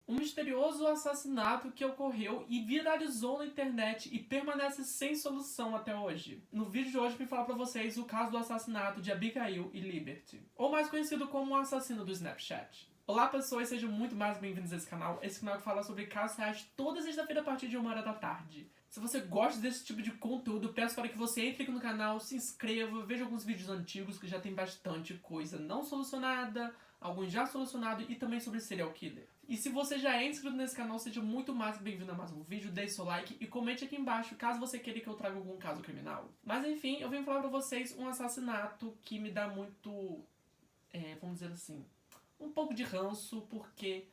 um misterioso assassinato que ocorreu e viralizou na internet e permanece sem solução até hoje. No vídeo de hoje eu vim falar pra vocês o caso do assassinato de Abigail e Liberty, ou mais conhecido como o assassino do Snapchat. Olá pessoas, sejam muito mais bem-vindos a esse canal que fala sobre casos reais toda sexta-feira a partir de 1h da tarde. Se você gosta desse tipo de conteúdo, peço para que você entre aqui no canal, se inscreva, veja alguns vídeos antigos que já tem bastante coisa não solucionada, alguns já solucionados e também sobre serial killer. E se você já é inscrito nesse canal, seja muito mais bem-vindo a mais um vídeo, deixe seu like e comente aqui embaixo caso você queira que eu traga algum caso criminal. Mas enfim, eu vim falar pra vocês um assassinato que me dá muito, vamos dizer assim, um pouco de ranço, porque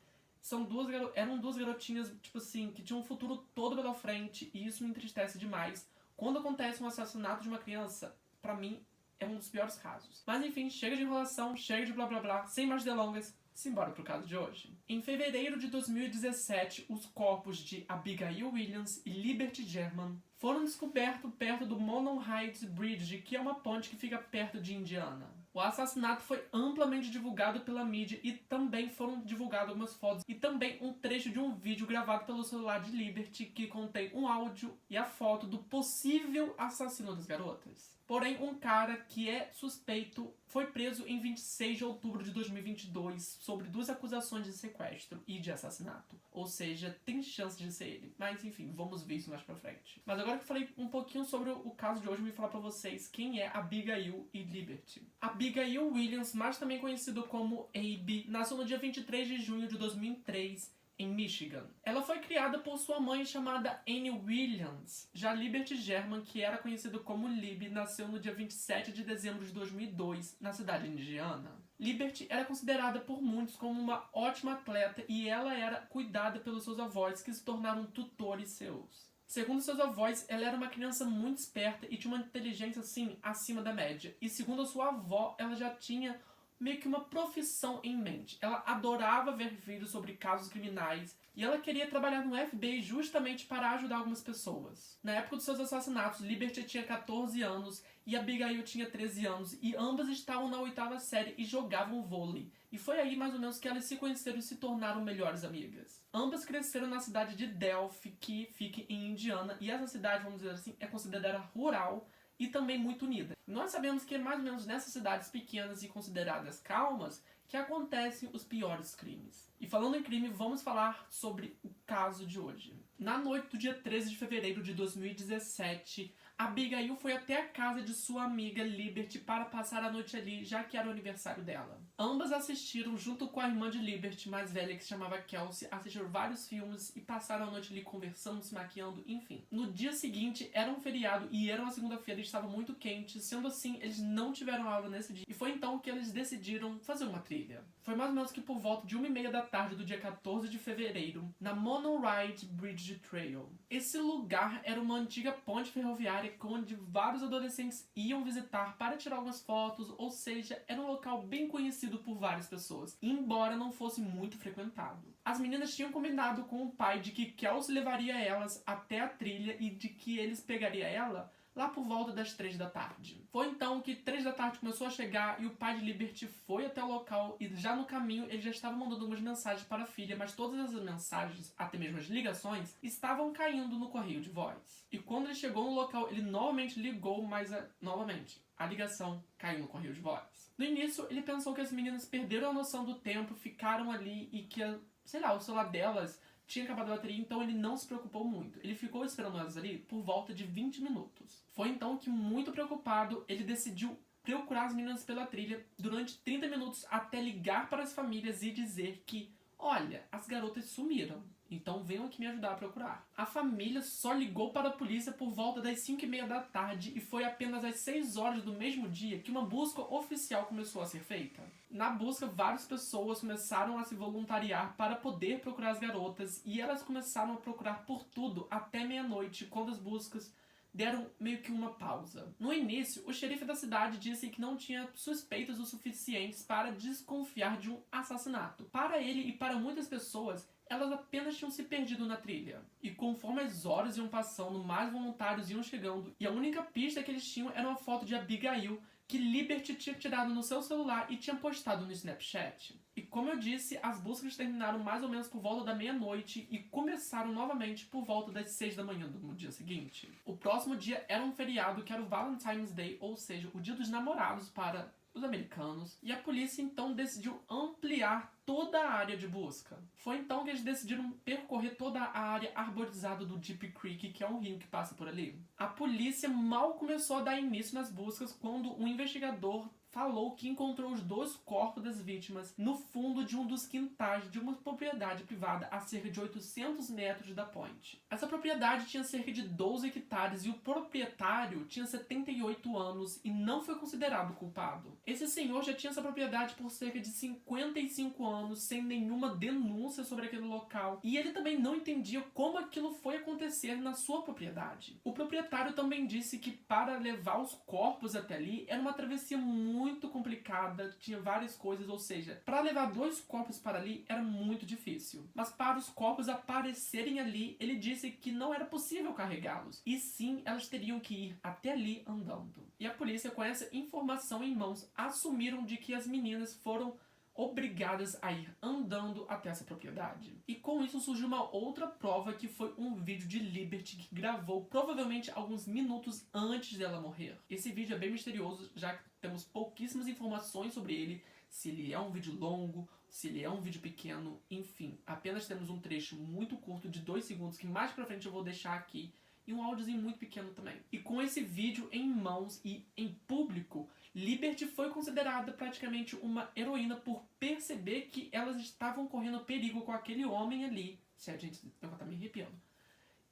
eram duas garotinhas, tipo assim, que tinham um futuro todo pela frente, e isso me entristece demais. Quando acontece um assassinato de uma criança, pra mim, é um dos piores casos. Mas enfim, chega de enrolação, chega de blá blá blá, sem mais delongas, simbora pro caso de hoje. Em fevereiro de 2017, os corpos de Abigail Williams e Liberty German foram descobertos perto do Monon Heights Bridge, que é uma ponte que fica perto de Indiana. O assassinato foi amplamente divulgado pela mídia e também foram divulgadas algumas fotos e também um trecho de um vídeo gravado pelo celular de Liberty que contém um áudio e a foto do possível assassino das garotas. Porém, um cara que é suspeito foi preso em 26 de outubro de 2022 sobre 2 acusações de sequestro e de assassinato. Ou seja, tem chance de ser ele. Mas enfim, vamos ver isso mais pra frente. Mas agora que eu falei um pouquinho sobre o caso de hoje, eu vou falar pra vocês quem é Abigail e Liberty. Abigail Williams, mais também conhecido como Abby, nasceu no dia 23 de junho de 2003, em Michigan. Ela foi criada por sua mãe chamada Annie Williams. Já Liberty German, que era conhecido como Libby, nasceu no dia 27 de dezembro de 2002, na cidade de Indiana. Liberty era considerada por muitos como uma ótima atleta e ela era cuidada pelos seus avós, que se tornaram tutores seus. Segundo seus avós, ela era uma criança muito esperta e tinha uma inteligência, assim, acima da média. E segundo a sua avó, ela já tinha meio que uma profissão em mente. Ela adorava ver vídeos sobre casos criminais e ela queria trabalhar no FBI justamente para ajudar algumas pessoas. Na época dos seus assassinatos, Liberty tinha 14 anos e Abigail tinha 13 anos e ambas estavam na 8ª série e jogavam vôlei. E foi aí mais ou menos que elas se conheceram e se tornaram melhores amigas. Ambas cresceram na cidade de Delphi, que fica em Indiana, e essa cidade, vamos dizer assim, é considerada rural e também muito unida. Nós sabemos que é mais ou menos nessas cidades pequenas e consideradas calmas que acontecem os piores crimes. E falando em crime, vamos falar sobre o caso de hoje. Na noite do dia 13 de fevereiro de 2017, Abigail foi até a casa de sua amiga Liberty para passar a noite ali, já que era o aniversário dela. Ambas assistiram, junto com a irmã de Liberty, mais velha, que se chamava Kelsey, assistiram vários filmes e passaram a noite ali conversando, se maquiando, enfim. No dia seguinte, era um feriado e era uma segunda-feira e estava muito quente, sendo assim, eles não tiveram aula nesse dia. E foi então que eles decidiram fazer uma trilha. Foi mais ou menos que por volta de 1h30 da tarde do dia 14 de fevereiro, na Mono-Ride Bridge Trail. Esse lugar era uma antiga ponte ferroviária onde vários adolescentes iam visitar para tirar algumas fotos, ou seja, era um local bem conhecido por várias pessoas, embora não fosse muito frequentado. As meninas tinham combinado com o pai de que Kelsey levaria elas até a trilha e de que eles pegariam ela lá por volta das 3 da tarde. Foi então que 3 da tarde começou a chegar e o pai de Liberty foi até o local e já no caminho ele já estava mandando algumas mensagens para a filha, mas todas as mensagens, até mesmo as ligações, estavam caindo no correio de voz. E quando ele chegou no local, ele novamente ligou, mas novamente a ligação caiu no correio de voz. No início, ele pensou que as meninas perderam a noção do tempo, ficaram ali e que, sei lá, o celular delas tinha acabado a bateria, então ele não se preocupou muito. Ele ficou esperando elas ali por volta de 20 minutos. Foi então que, muito preocupado, ele decidiu procurar as meninas pela trilha durante 30 minutos até ligar para as famílias e dizer que, olha, as garotas sumiram, então venham aqui me ajudar a procurar. A família só ligou para a polícia por volta das 5h30 da tarde e foi apenas às 6 horas do mesmo dia que uma busca oficial começou a ser feita. Na busca, várias pessoas começaram a se voluntariar para poder procurar as garotas e elas começaram a procurar por tudo até meia-noite, quando as buscas deram meio que uma pausa. No início, o xerife da cidade disse que não tinha suspeitas o suficientes para desconfiar de um assassinato. Para ele e para muitas pessoas, elas apenas tinham se perdido na trilha. E conforme as horas iam passando, mais voluntários iam chegando, e a única pista que eles tinham era uma foto de Abigail, que Liberty tinha tirado no seu celular e tinha postado no Snapchat. E como eu disse, as buscas terminaram mais ou menos por volta da meia-noite e começaram novamente por volta das 6 da manhã do dia seguinte. O próximo dia era um feriado que era o Valentine's Day, ou seja, o dia dos namorados para os americanos, e a polícia então decidiu ampliar toda a área de busca. Foi então que eles decidiram percorrer toda a área arborizada do Deep Creek, que é um rio que passa por ali. A polícia mal começou a dar início nas buscas quando um investigador falou que encontrou os 2 corpos das vítimas no fundo de um dos quintais de uma propriedade privada a cerca de 800 metros da ponte. Essa propriedade tinha cerca de 12 hectares e o proprietário tinha 78 anos e não foi considerado culpado. Esse senhor já tinha essa propriedade por cerca de 55 anos sem nenhuma denúncia sobre aquele local e ele também não entendia como aquilo foi acontecer na sua propriedade. O proprietário também disse que para levar os corpos até ali era uma travessia muito complicada, tinha várias coisas, ou seja, para levar 2 corpos para ali era muito difícil. Mas para os corpos aparecerem ali, ele disse que não era possível carregá-los, e sim, elas teriam que ir até ali andando. E a polícia, com essa informação em mãos, assumiram de que as meninas foram obrigadas a ir andando até essa propriedade. E com isso surgiu uma outra prova, que foi um vídeo de Liberty que gravou provavelmente alguns minutos antes dela morrer. Esse vídeo é bem misterioso, já que temos pouquíssimas informações sobre ele, se ele é um vídeo longo, se ele é um vídeo pequeno, enfim. Apenas temos um trecho muito curto de 2 segundos, que mais pra frente eu vou deixar aqui, e um áudiozinho muito pequeno também. E com esse vídeo em mãos e em público, Liberty foi considerada praticamente uma heroína por perceber que elas estavam correndo perigo com aquele homem ali. Se a gente tá me arrepiando.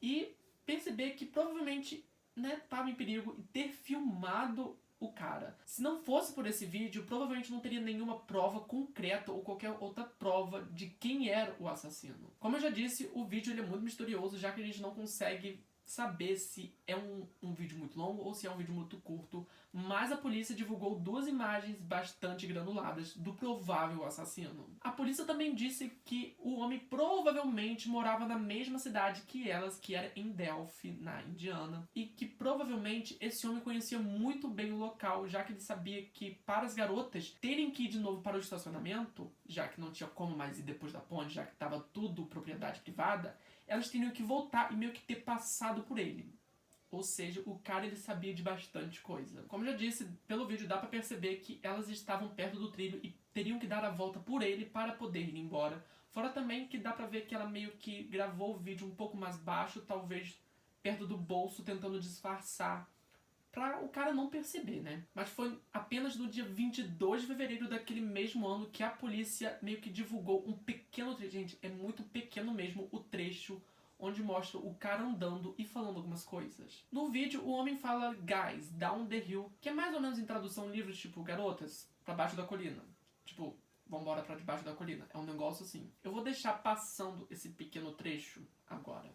E perceber que provavelmente, né, estava em perigo e ter filmado o cara. Se não fosse por esse vídeo, provavelmente não teria nenhuma prova concreta ou qualquer outra prova de quem era o assassino. Como eu já disse, o vídeo ele é muito misterioso, já que a gente não consegue saber se é um vídeo muito longo ou se é um vídeo muito curto, mas a polícia divulgou 2 imagens bastante granuladas do provável assassino. A polícia também disse que o homem provavelmente morava na mesma cidade que elas, que era em Delphi, na Indiana, e que provavelmente esse homem conhecia muito bem o local, já que ele sabia que para as garotas terem que ir de novo para o estacionamento, já que não tinha como mais ir depois da ponte, já que estava tudo propriedade privada, elas teriam que voltar e meio que ter passado por ele. Ou seja, o cara ele sabia de bastante coisa. Como eu já disse, pelo vídeo dá pra perceber que elas estavam perto do trilho e teriam que dar a volta por ele para poder ir embora. Fora também que dá pra ver que ela meio que gravou o vídeo um pouco mais baixo, talvez perto do bolso, tentando disfarçar, pra o cara não perceber, né? Mas foi apenas no dia 22 de fevereiro daquele mesmo ano que a polícia meio que divulgou um pequeno trecho. Gente, é muito pequeno mesmo o trecho onde mostra o cara andando e falando algumas coisas. No vídeo, o homem fala "Guys, down the hill", que é mais ou menos em tradução livre, tipo "garotas, pra baixo da colina". Tipo, vambora pra debaixo da colina. É um negócio assim. Eu vou deixar passando esse pequeno trecho agora.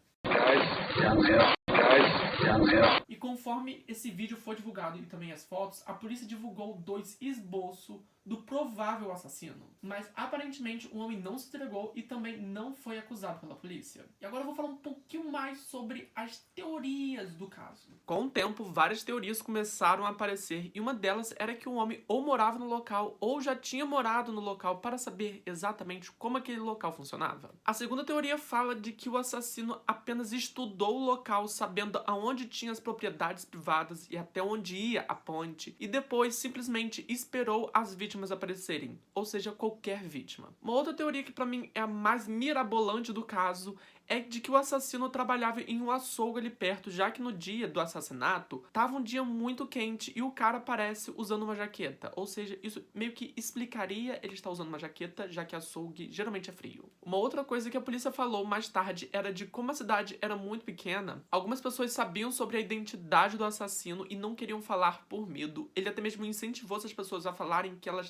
E conforme esse vídeo foi divulgado e também as fotos, a polícia divulgou 2 esboços do provável assassino. Mas aparentemente o homem não se entregou e também não foi acusado pela polícia. E agora eu vou falar um pouquinho mais sobre as teorias do caso. Com o tempo, várias teorias começaram a aparecer e uma delas era que o homem ou morava no local ou já tinha morado no local para saber exatamente como aquele local funcionava. A segunda teoria fala de que o assassino apenas estudou o local sabendo aonde tinha as propriedades privadas e até onde ia a ponte e depois simplesmente esperou as vítimas aparecerem, ou seja, qualquer vítima. Uma outra teoria que pra mim é a mais mirabolante do caso é de que o assassino trabalhava em um açougue ali perto, já que no dia do assassinato tava um dia muito quente e o cara aparece usando uma jaqueta, ou seja, isso meio que explicaria ele estar usando uma jaqueta, já que açougue geralmente é frio. Uma outra coisa que a polícia falou mais tarde era de como a cidade era muito pequena, algumas pessoas sabiam sobre a identidade do assassino e não queriam falar por medo. Ele até mesmo incentivou essas pessoas a falarem que elas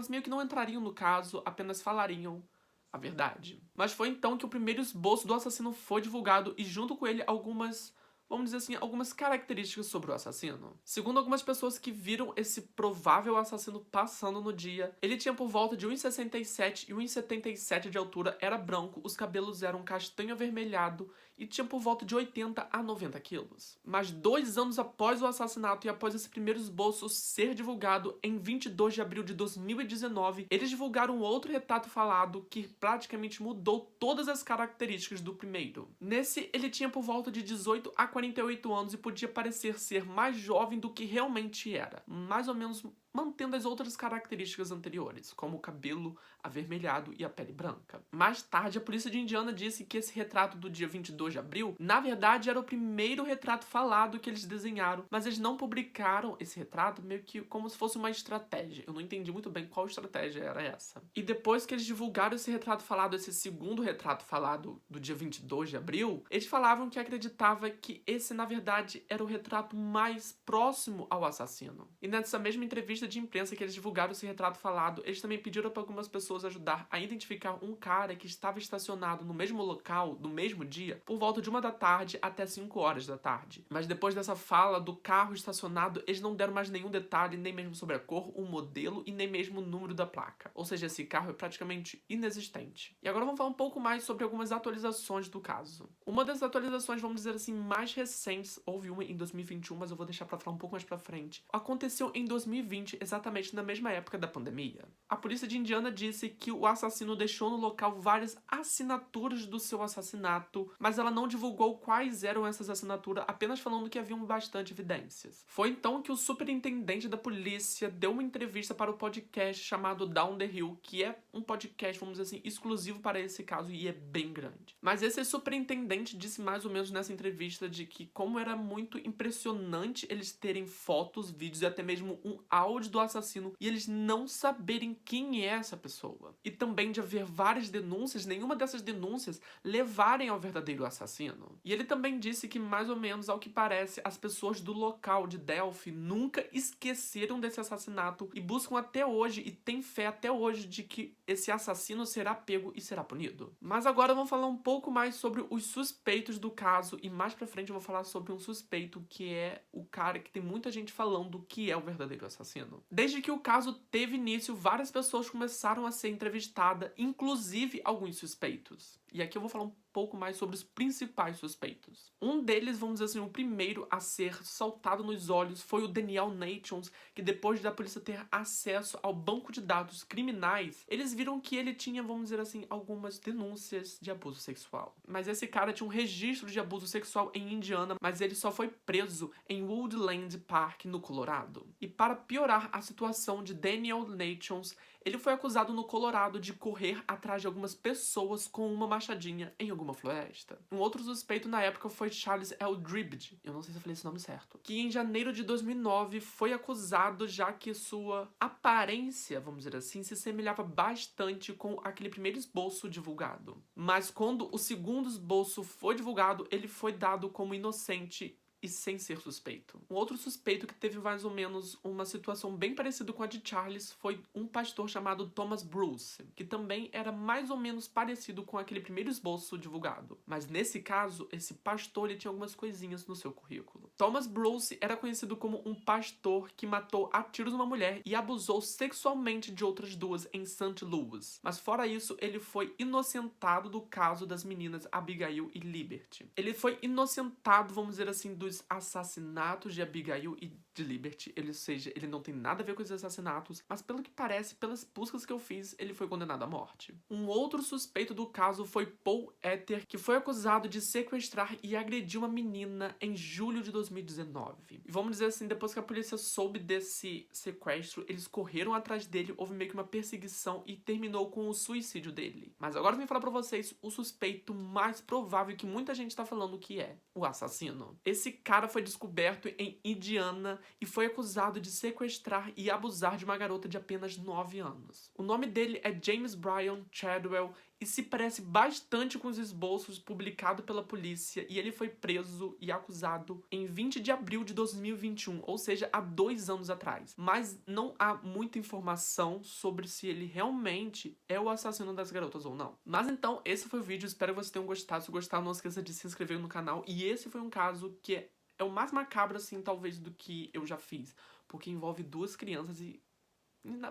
meio que não entrariam no caso, apenas falariam a verdade. Mas foi então que o primeiro esboço do assassino foi divulgado e junto com ele algumas vamos dizer assim, algumas características sobre o assassino. Segundo algumas pessoas que viram esse provável assassino passando no dia, ele tinha por volta de 1,67 e 1,77 de altura, era branco, os cabelos eram castanho avermelhado e tinha por volta de 80 a 90 quilos. Mas 2 anos após o assassinato e após esse primeiro esboço ser divulgado, em 22 de abril de 2019, eles divulgaram outro retrato falado que praticamente mudou todas as características do primeiro. Nesse, ele tinha por volta de 18 a 48 anos e podia parecer ser mais jovem do que realmente era. Mais ou menos mantendo as outras características anteriores, como o cabelo avermelhado e a pele branca. Mais tarde, a polícia de Indiana disse que esse retrato do dia 22 de abril, na verdade, era o primeiro retrato falado que eles desenharam, mas eles não publicaram esse retrato meio que como se fosse uma estratégia. Eu não entendi muito bem qual estratégia era essa. E depois que eles divulgaram esse retrato falado, esse segundo retrato falado do dia 22 de abril, eles falavam que acreditava que esse, na verdade, era o retrato mais próximo ao assassino. E nessa mesma entrevista de imprensa que eles divulgaram esse retrato falado, eles também pediram para algumas pessoas ajudar a identificar um cara que estava estacionado no mesmo local, no mesmo dia, por volta de 1 da tarde até 5 horas da tarde. Mas depois dessa fala do carro estacionado, eles não deram mais nenhum detalhe, nem mesmo sobre a cor, o modelo e nem mesmo o número da placa. Ou seja, esse carro é praticamente inexistente. E agora vamos falar um pouco mais sobre algumas atualizações do caso. Uma das atualizações, vamos dizer assim, mais recentes, houve uma em 2021, mas eu vou deixar para falar um pouco mais pra frente, aconteceu em 2020, exatamente na mesma época da pandemia. A polícia de Indiana disse que o assassino deixou no local várias assinaturas do seu assassinato, mas ela não divulgou quais eram essas assinaturas, apenas falando que haviam bastante evidências. Foi então que o superintendente da polícia deu uma entrevista para o podcast chamado Down the Hill, que é um podcast, vamos dizer assim, exclusivo para esse caso e é bem grande. Mas esse superintendente disse mais ou menos nessa entrevista de que como era muito impressionante eles terem fotos, vídeos e até mesmo um áudio do assassino e eles não saberem quem é essa pessoa. E também de haver várias denúncias, nenhuma dessas denúncias levarem ao verdadeiro assassino. E ele também disse que, mais ou menos ao que parece, as pessoas do local de Delphi nunca esqueceram desse assassinato e buscam até hoje e têm fé até hoje de que esse assassino será pego e será punido. Mas agora vamos falar um pouco mais sobre os suspeitos do caso e mais pra frente eu vou falar sobre um suspeito que é o cara que tem muita gente falando que é o verdadeiro assassino. Desde que o caso teve início, várias pessoas começaram a ser entrevistadas, inclusive alguns suspeitos. E aqui eu vou falar um pouco mais sobre os principais suspeitos. Um deles, vamos dizer assim, o primeiro a ser saltado nos olhos foi o Daniel Nations, que depois da polícia ter acesso ao banco de dados criminais, eles viram que ele tinha, vamos dizer assim, algumas denúncias de abuso sexual. Mas esse cara tinha um registro de abuso sexual em Indiana, mas ele só foi preso em Woodland Park, no Colorado. E para piorar a situação de Daniel Nations, ele foi acusado no Colorado de correr atrás de algumas pessoas com uma machadinha em alguma floresta. Um outro suspeito na época foi Charles Eldridge, eu não sei se eu falei esse nome certo, que em janeiro de 2009 foi acusado já que sua aparência, vamos dizer assim, se semelhava bastante com aquele primeiro esboço divulgado. Mas quando o segundo esboço foi divulgado, ele foi dado como inocente e sem ser suspeito. Um outro suspeito que teve mais ou menos uma situação bem parecida com a de Charles foi um pastor chamado Thomas Bruce, que também era mais ou menos parecido com aquele primeiro esboço divulgado. Mas nesse caso, esse pastor ele tinha algumas coisinhas no seu currículo. Thomas Bruce era conhecido como um pastor que matou a tiros uma mulher e abusou sexualmente de outras duas em St. Louis. Mas fora isso, ele foi inocentado do caso das meninas Abigail e Liberty. Ele foi inocentado, vamos dizer assim, dos assassinatos de Abigail e de Liberty, ou seja, ele não tem nada a ver com os assassinatos, mas pelo que parece, pelas buscas que eu fiz, ele foi condenado à morte. Um outro suspeito do caso foi Paul Ether, que foi acusado de sequestrar e agredir uma menina em julho de 2019. E vamos dizer assim, depois que a polícia soube desse sequestro, eles correram atrás dele, houve meio que uma perseguição e terminou com o suicídio dele. Mas agora eu vim falar pra vocês o suspeito mais provável que muita gente tá falando que é o assassino. Esse cara foi descoberto em Indiana e foi acusado de sequestrar e abusar de uma garota de apenas 9 anos. O nome dele é James Brian Chadwell e se parece bastante com os esboços publicados pela polícia, e ele foi preso e acusado em 20 de abril de 2021, ou seja, há 2 anos atrás. Mas não há muita informação sobre se ele realmente é o assassino das garotas ou não. Mas então, esse foi o vídeo, espero que vocês tenham gostado. Se gostaram, não esqueça de se inscrever no canal, e esse foi um caso que é o mais macabro, assim, talvez, do que eu já fiz, porque envolve 2 crianças e,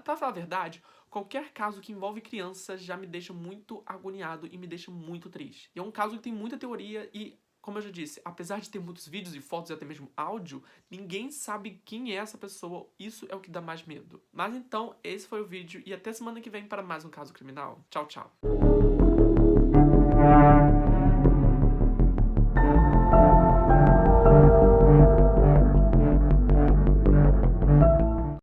pra falar a verdade, qualquer caso que envolve criança já me deixa muito agoniado e me deixa muito triste. E é um caso que tem muita teoria e, como eu já disse, apesar de ter muitos vídeos e fotos e até mesmo áudio, ninguém sabe quem é essa pessoa. Isso é o que dá mais medo. Mas então, esse foi o vídeo e até semana que vem para mais um caso criminal. Tchau, tchau.